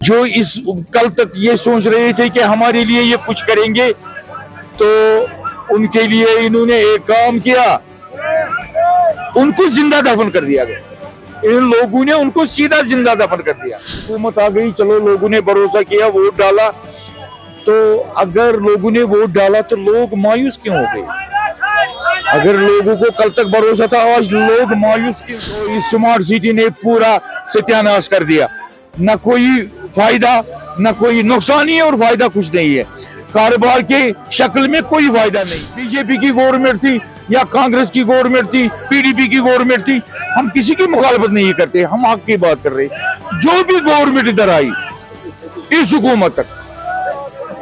जो इस कल तक ये सोच रहे थे कि हमारे लिए ये कुछ करेंगे, तो उनके लिए इन्होंने एक काम किया, उनको जिंदा दफन कर दिया गया। इन लोगों ने उनको सीधा जिंदा दफन कर दिया। हुकूमत आ गई, चलो लोगों ने भरोसा किया, वोट डाला, तो अगर लोगों ने वोट डाला तो लोग मायूस क्यों हो गए? अगर लोगों को कल तक भरोसा था, आज लोग मायूस क्यों? तो इस स्मार्ट सिटी ने पूरा सत्यानाश कर दिया। न कोई फायदा, न कोई नुकसान ही है और फायदा कुछ नहीं है। कारोबार के शक्ल में कोई फायदा नहीं। बीजेपी की गवर्नमेंट थी या कांग्रेस की गवर्नमेंट थी, पीडीपी की गवर्नमेंट थी, हम किसी की मुखालफत नहीं करते, हम हक की बात कर रहे। जो भी गवर्नमेंट इधर आई इस हुकूमत तक,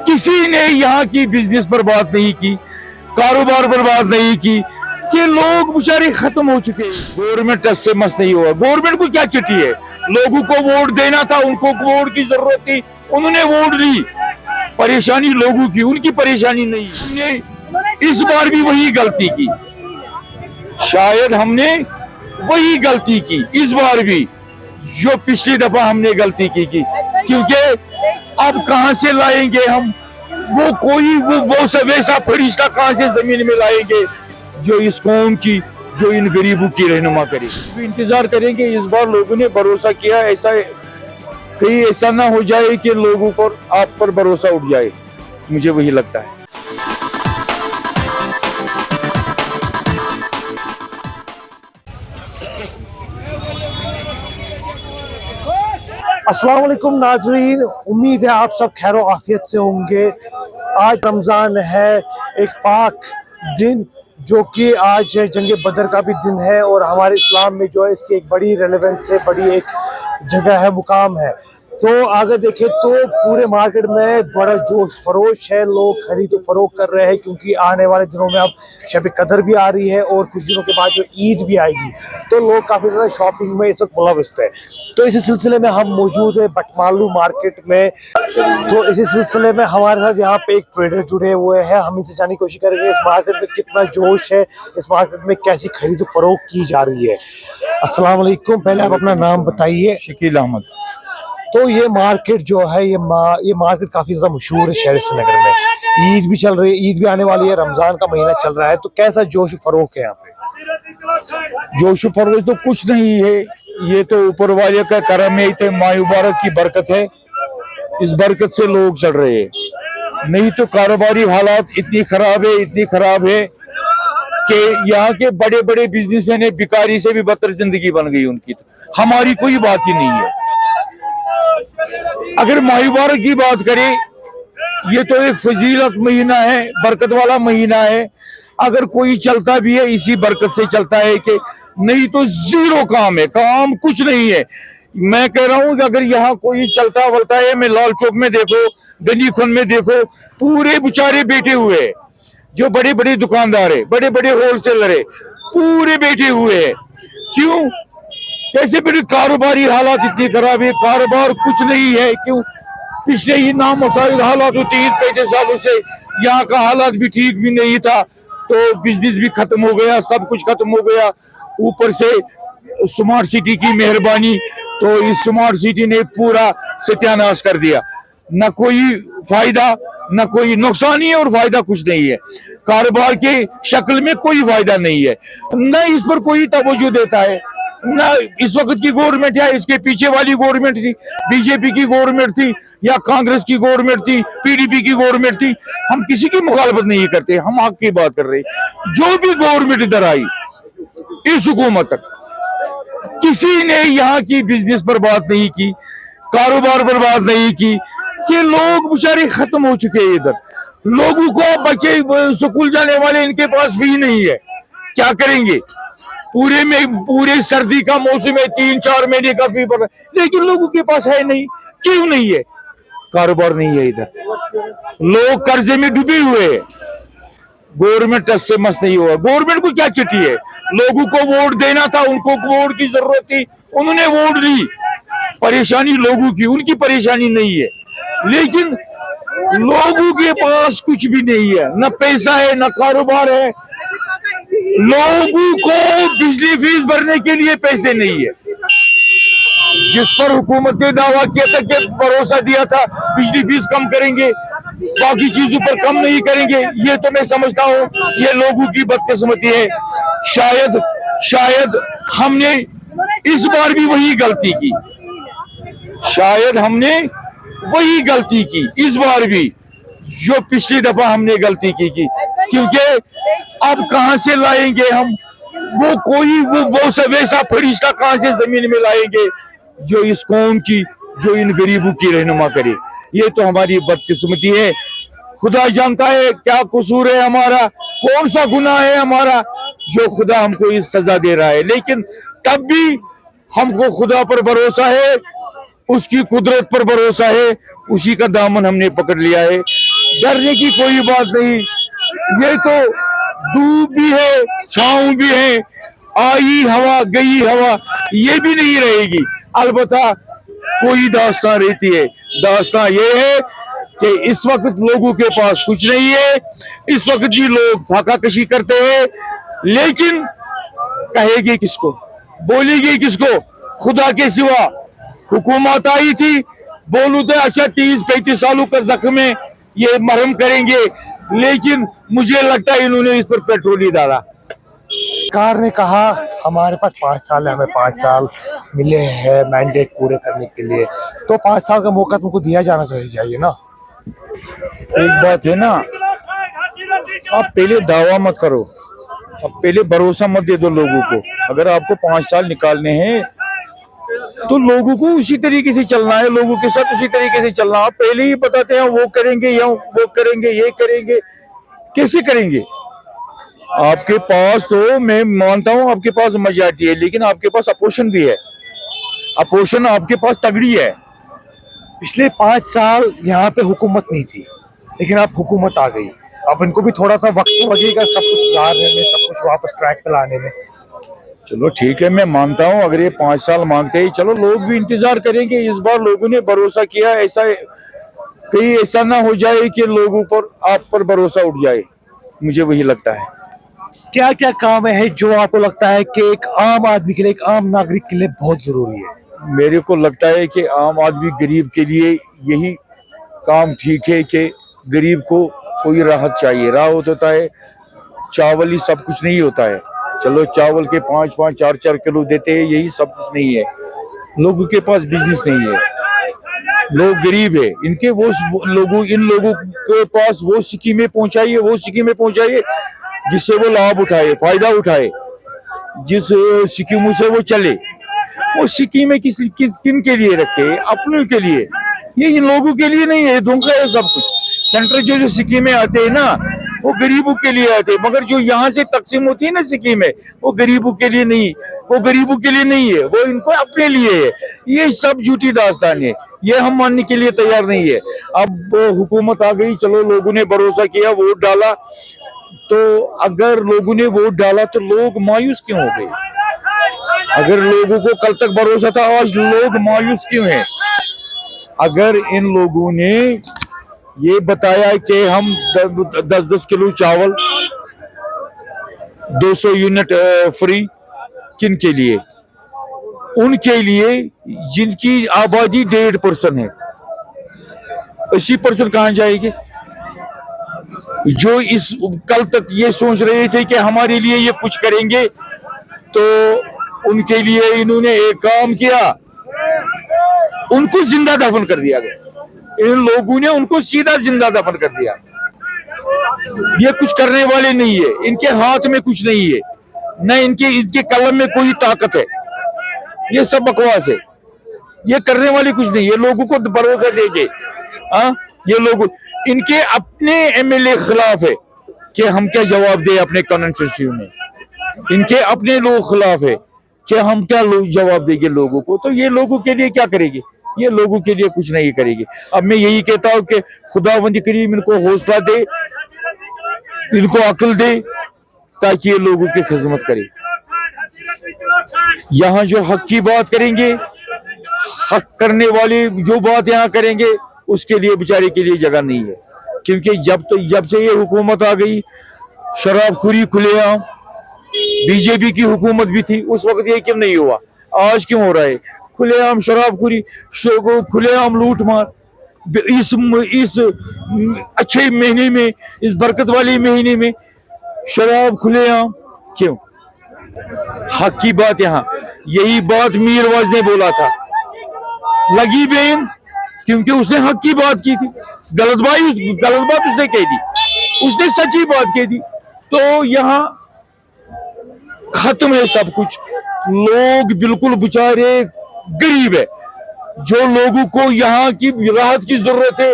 किसी ने यहाँ की बिजनेस पर बात नहीं की, कारोबार पर बात नहीं की, कि लोग बेचारे खत्म हो चुके। गवर्नमेंट टच से मस नहीं हुआ। गवर्नमेंट को क्या चिट्ठी है? लोगों को वोट देना था, उनको वोट की जरूरत थी, उन्होंने वोट दी। परेशानी लोगों की, उनकी परेशानी नहीं। हमने इस बार भी वही गलती की, शायद हमने वही गलती की इस बार भी जो पिछली दफा हमने गलती की क्योंकि अब कहां से लाएंगे हम वो सब वैसा फरिश्ता कहां से जमीन में लाएंगे जो इस कौम की, जो इन गरीबों की रहनुमा करे। इंतजार करेंगे। इस बार लोगों ने भरोसा किया, ऐसा कहीं ऐसा ना हो जाए कि लोगों पर आप पर भरोसा उठ जाए, मुझे वही लगता है। अस्सलाम वालेकुम नाजरीन, उम्मीद है आप सब खैर आफियत से होंगे। आज रमज़ान है, एक पाक दिन जो कि आज जंग बदर का भी दिन है और हमारे इस्लाम में जो है इसकी एक बड़ी रेलेवेंस है, बड़ी एक जगह है, मुकाम है। तो अगर देखें तो पूरे मार्केट में बड़ा जोश फरोश है, लोग खरीद फरोख्त कर रहे हैं क्योंकि आने वाले दिनों में अब शब कदर भी आ रही है और कुछ दिनों के बाद जो ईद भी आएगी, तो लोग काफ़ी ज़्यादा शॉपिंग में इस वक्त मुलव्वस है। तो इसी सिलसिले में हम मौजूद है बटमालू मार्केट में। तो इसी सिलसिले में हमारे साथ यहाँ पे एक ट्रेडर जुड़े हुए हैं, हम इनसे जानने की कोशिश करेंगे इस मार्केट में कितना जोश है, इस मार्केट में कैसी खरीद फरोख्त की जा रही है। अस्सलाम वालेकुम, पहले आप अपना नाम बताइए। शकील अहमद। तो ये मार्केट जो है ये मार्केट काफी ज्यादा मशहूर है शहर श्रीनगर में। ईद भी चल रही है, ईद भी आने वाली है, रमजान का महीना चल रहा है, तो कैसा जोश फरोख है यहाँ पे? जोश फरोश तो कुछ नहीं है, ये तो ऊपर वाले का करम है, तो माँ मुबारक की बरकत है। इस बरकत से लोग चल रहे हैं, नहीं तो कारोबारी हालात इतनी खराब है कि यहाँ के बड़े बड़े बिजनेसमैन है, भिखारी से भी बदतर जिंदगी बन गई उनकी। तो हमारी कोई बात ही नहीं है। अगर माह मुबारक की बात करें, ये तो एक फजीलत महीना है, बरकत वाला महीना है। अगर कोई चलता भी है इसी बरकत से चलता है, कि नहीं तो जीरो काम है, काम कुछ नहीं है। मैं कह रहा हूं कि अगर यहाँ कोई चलता वलता है, मैं लाल चौक में देखो, गंजी खुन में देखो, पूरे बेचारे बैठे हुए हैं, जो बड़े बड़े दुकानदार है, बड़े बड़े होलसेलर है, पूरे बैठे हुए हैं। क्यों? कैसे फिर कारोबारी हालात इतनी खराब है, कारोबार कुछ नहीं है। क्यों? पिछले ही नामसाइल हालात होती है, 35 सालों से यहाँ का हालात भी ठीक भी नहीं था, तो बिजनेस भी खत्म हो गया, सब कुछ खत्म हो गया। ऊपर से स्मार्ट सिटी की मेहरबानी, तो इस स्मार्ट सिटी ने पूरा सत्यानाश कर दिया। न कोई फायदा, न कोई नुकसान ही है और फायदा कुछ नहीं है। कारोबार के शक्ल में कोई फायदा नहीं है, न इस पर कोई तवज्जो देता है। ना इस वक्त की गवर्नमेंट या इसके पीछे वाली गवर्नमेंट थी, बीजेपी की गवर्नमेंट थी या कांग्रेस की गवर्नमेंट थी, पीडीपी की गवर्नमेंट थी, हम किसी की मुखालफत नहीं करते, हम हक की बात कर रहे। जो भी गवर्नमेंट इधर आई इस हुकूमत तक, किसी ने यहाँ की बिजनेस पर बात नहीं की, कारोबार पर बात नहीं की, कि लोग बेचारे खत्म हो चुके हैं। इधर लोगों को बच्चे स्कूल जाने वाले, इनके पास फी नहीं है, क्या करेंगे? पूरे सर्दी का मौसम है, 3-4 महीने का फी पड़, लेकिन लोगों के पास है नहीं। क्यों नहीं है? कारोबार नहीं है इधर, लोग कर्जे में डूबे हुए हैं। गवर्नमेंट टच से मस नहीं हुआ। गवर्नमेंट को क्या चिट्ठी है? लोगों को वोट देना था, उनको वोट की जरूरत थी, उन्होंने वोट दी। परेशानी लोगों की, उनकी परेशानी नहीं है, लेकिन लोगों के पास कुछ भी नहीं है, न पैसा है, न कारोबार है। लोगों को बिजली फीस भरने के लिए पैसे नहीं है, जिस पर हुकूमत ने दावा किया था कि भरोसा दिया था बिजली फीस कम करेंगे, बाकी चीजों पर कम नहीं करेंगे, ये तो मैं समझता हूँ ये लोगों की बदकिस्मती है। शायद हमने इस बार भी वही गलती की, शायद हमने वही गलती की इस बार भी जो पिछली दफा हमने गलती की, क्योंकि अब कहां से लाएंगे हम वो सब ऐसा फरिश्ता कहां से जमीन में लाएंगे जो इस कौम की, जो इन गरीबों की रहनुमा करे। ये तो हमारी बदकिस्मती है। खुदा जानता है क्या कसूर है हमारा, कौन सा गुनाह है हमारा जो खुदा हमको इस सजा दे रहा है। लेकिन तब भी हमको खुदा पर भरोसा है, उसकी कुदरत पर भरोसा है, उसी का दामन हमने पकड़ लिया है। डरने की कोई बात नहीं। ये तो धूप भी है, छांव भी है, आई हवा गई हवा, ये भी नहीं रहेगी। अलबत्ता कोई दास्तां रहती है। दास्तां ये है कि इस वक्त लोगों के पास कुछ नहीं है, इस वक्त भी लोग फाकाकशी करते हैं, लेकिन कहेगी किसको, बोलेगी किसको? खुदा के सिवा। हुकूमत आई थी, बोलू तो अच्छा 30-35 सालों का जख्म है, ये मरहम करेंगे, लेकिन मुझे लगता है इन्होंने इस पर पेट्रोल ही डाला। सरकार ने कहा हमारे पास 5 साल है, हमें 5 साल मिले हैं मैंडेट पूरे करने के लिए, तो 5 साल का मौका तुमको दिया जाना चाहिए ना। एक बात है ना, आप पहले दावा मत करो, अब पहले भरोसा मत दे दो लोगों को। अगर आपको 5 साल निकालने हैं तो लोगों को उसी तरीके से चलना है, लोगों के साथ उसी तरीके से चलना। आप पहले ही बताते हैं वो करेंगे या वो करेंगे, ये करेंगे, कैसे करेंगे? आपके पास तो मैं मानता हूं आपके पास मेजॉरिटी है, लेकिन आपके पास अपोजिशन भी है, अपोजिशन आपके पास तगड़ी है। पिछले 5 साल यहाँ पे हुकूमत नहीं थी, लेकिन अब हुकूमत आ गई, अब इनको भी थोड़ा सा वक्त लगेगा सब कुछ सुधारने में, सब कुछ वापस ट्रैक पे लाने में। चलो ठीक है, मैं मानता हूं अगर ये 5 साल मांगते हैं, चलो लोग भी इंतजार करेंगे। इस बार लोगों ने भरोसा किया, ऐसा कहीं ऐसा ना हो जाए कि लोगों पर आप पर भरोसा उठ जाए, मुझे वही लगता है। क्या क्या काम है जो आपको लगता है कि एक आम आदमी के लिए, एक आम नागरिक के लिए बहुत जरूरी है? मेरे को लगता है कि आम आदमी गरीब के लिए यही काम ठीक है कि गरीब को कोई राहत चाहिए। राहत होता है, चावल ही सब कुछ नहीं होता है। चलो चावल के 5-5, 4-4 किलो देते हैं, यही सब कुछ नहीं है। लोगों के पास बिजनेस नहीं है, लोग गरीब है, इनके इन लोगों के पास वो स्कीमें पहुंचाइए जिससे वो लाभ उठाए, फायदा उठाए, जिस स्कीमों से वो चले। वो स्कीमें किन के लिए रखे? अपनों के लिए। ये इन लोगों के लिए नहीं है, धोखा है सब कुछ। सेंट्रल जो स्कीमें आते हैं ना, वो गरीबों के लिए आते हैं, मगर जो यहाँ से तकसीम होती है ना स्कीमें, वो गरीबों के लिए नहीं, है, वो इनको अपने लिए है। ये सब झूठी दास्तान है, ये हम मानने के लिए तैयार नहीं है। अब हुकूमत आ गई, चलो लोगों ने भरोसा किया, वोट डाला, तो अगर लोगों ने वोट डाला तो लोग मायूस क्यों हो गए? अगर लोगों को कल तक भरोसा था, आज लोग मायूस क्यों हैं? अगर इन लोगों ने ये बताया कि हम 10-10 किलो चावल, 200 यूनिट फ्री, किन के लिए? उनके लिए जिनकी आबादी 1.5% है। 80% कहां जाएगी? जो इस कल तक ये सोच रहे थे कि हमारे लिए ये कुछ करेंगे, तो उनके लिए इन्होंने एक काम किया, उनको जिंदा दफन कर दिया गया। इन लोगों ने उनको सीधा जिंदा दफन कर दिया। ये कुछ करने वाले नहीं है, इनके हाथ में कुछ नहीं है, न इनके कलम में कोई ताकत है। ये सब बकवास है, ये करने वाले कुछ नहीं है। लोगों को भरोसा देंगे, ये लोग इनके अपने एमएलए खिलाफ है कि हम क्या जवाब दे अपने कॉन्स्टिट्यूंसी में। इनके अपने लोग खिलाफ है कि हम क्या जवाब देंगे लोगों को। तो ये लोगों के लिए क्या करेगी? ये लोगों के लिए कुछ नहीं करेगी। अब मैं यही कहता हूं कि खुदावंद करीम इनको हौसला दे, इनको अक्ल दे, ताकि ये लोगों की खिदमत करे। यहाँ जो हक की बात करेंगे, हक करने वाले जो बात यहाँ करेंगे, उसके लिए बेचारे के लिए जगह नहीं है। क्योंकि जब से ये हुकूमत आ गई, शराबखोरी खुलेआम, बीजेपी की हुकूमत भी थी, उस वक्त ये क्यों नहीं हुआ? आज क्यों हो रहा है? खुलेआम शराबखोरी, खुलेआम लूट मार। इस अच्छे महीने में, इस बरकत वाले महीने में शराब खुलेआम क्यों? हक की बात यहाँ, यही बात मीरवाज ने बोला था, लगी बेन क्योंकि उसने हक की बात की थी। गलत बात उसने कह दी, उसने सच्ची बात कह दी। तो यहाँ खत्म है सब कुछ। लोग बिल्कुल बेचारे गरीब है, जो लोगों को यहाँ की राहत की जरूरत है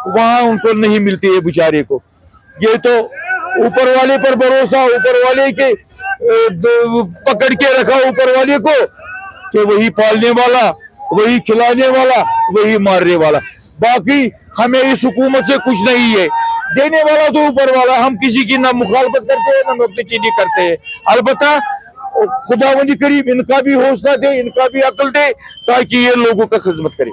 वहां उनको नहीं मिलती है बेचारे को। ये तो ऊपर वाले पर भरोसा, ऊपर वाले के पकड़ के रखा ऊपर वाले को कि वही पालने वाला, वही खिलाने वाला, वही मारने वाला। बाकी हमें इस हुकूमत से कुछ नहीं है, देने वाला तो ऊपर वाला। हम किसी की ना मुखालफत करते हैं ना नुक्ताचीनी करते हैं। अलबत्ता खुदावंदी करीम इनका भी हौसला दे, इनका भी अक्ल दे, ताकि ये लोगों का खिदमत करे।